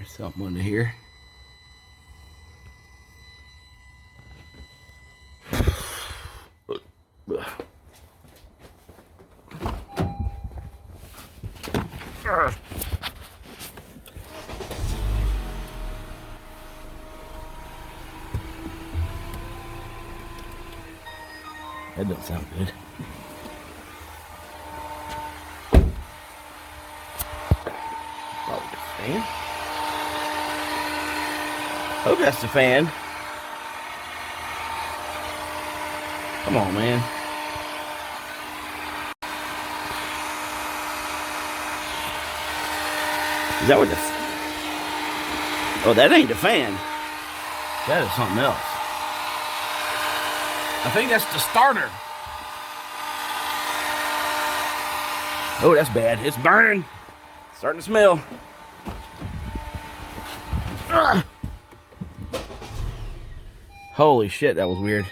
There's something under here. That doesn't sound good. Probably the fan. Hope that's the fan. Come on, man. Is that what the... Oh, that ain't the fan. That is something else. I think that's the starter. Oh, that's bad. It's burning. Starting to smell. Ugh. Holy shit, that was weird.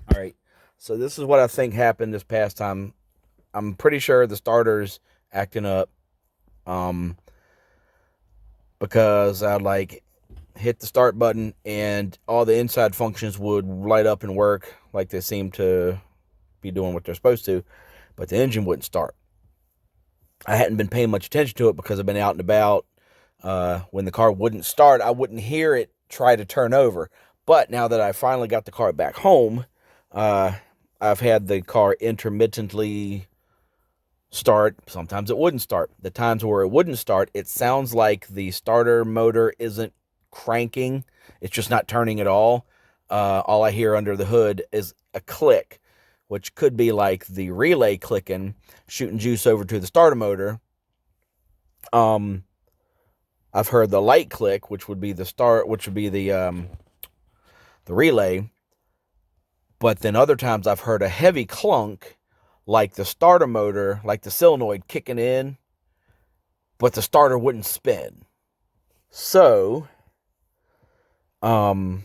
All right, so this is what I think happened this past time. I'm pretty sure the starter's acting up, because I'd like hit the start button and all the inside functions would light up and work like they seem to be doing what they're supposed to, but the engine wouldn't start. I hadn't been paying much attention to it because I've been out and about. When the car wouldn't start, I wouldn't hear it try to turn over. But now that I finally got the car back home, I've had the car intermittently start. Sometimes it wouldn't start. The times where it wouldn't start, it sounds like the starter motor isn't cranking. It's just not turning at all. All I hear under the hood is a click, which could be like the relay clicking, shooting juice over to the starter motor. I've heard the light click, which would be the relay. But then other times I've heard a heavy clunk, like the starter motor, like the solenoid kicking in, but the starter wouldn't spin. So, I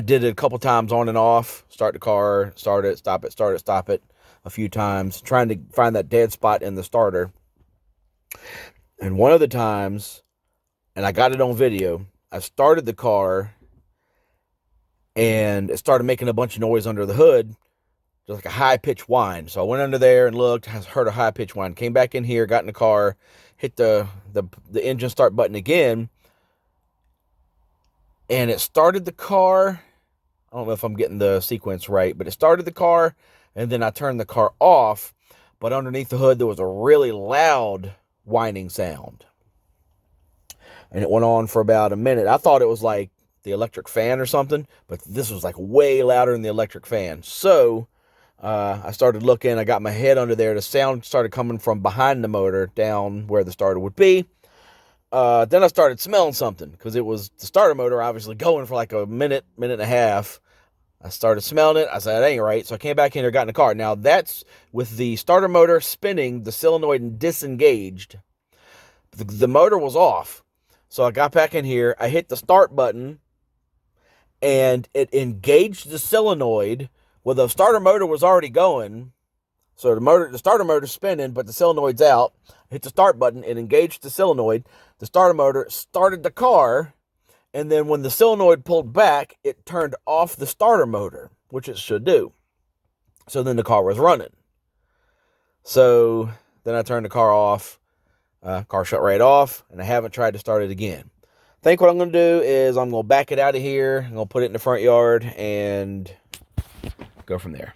did it a couple times on and off, start the car, start it, stop it, start it, stop it a few times, trying to find that dead spot in the starter. And one of the times, and I got it on video, I started the car and it started making a bunch of noise under the hood, just like a high-pitched whine. So I went under there and looked, heard a high-pitched whine, came back in here, got in the car, hit the engine start button again, and it started the car. I don't know if I'm getting the sequence right, but it started the car, and then I turned the car off, but underneath the hood there was a really loud whining sound. And it went on for about a minute. I thought it was like the electric fan or something, but this was like way louder than the electric fan. So I started looking, I got my head under there. The sound started coming from behind the motor down where the starter would be. Then I started smelling something because it was the starter motor obviously going for like a minute and a half. I started smelling it. I said, that ain't right. So I came back in there, got in the car. Now that's with the starter motor spinning, the solenoid disengaged. The motor was off. So I got back in here. I hit the start button and it engaged the solenoid. Well, the starter motor was already going. So the starter motor's spinning, but the solenoid's out. I hit the start button. It engaged the solenoid. The starter motor started the car. And then when the solenoid pulled back, it turned off the starter motor, which it should do. So then the car was running. So then I turned the car off. Car shut right off, and I haven't tried to start it again. I think what I'm going to do is I'm going to back it out of here. I'm going to put it in the front yard and go from there.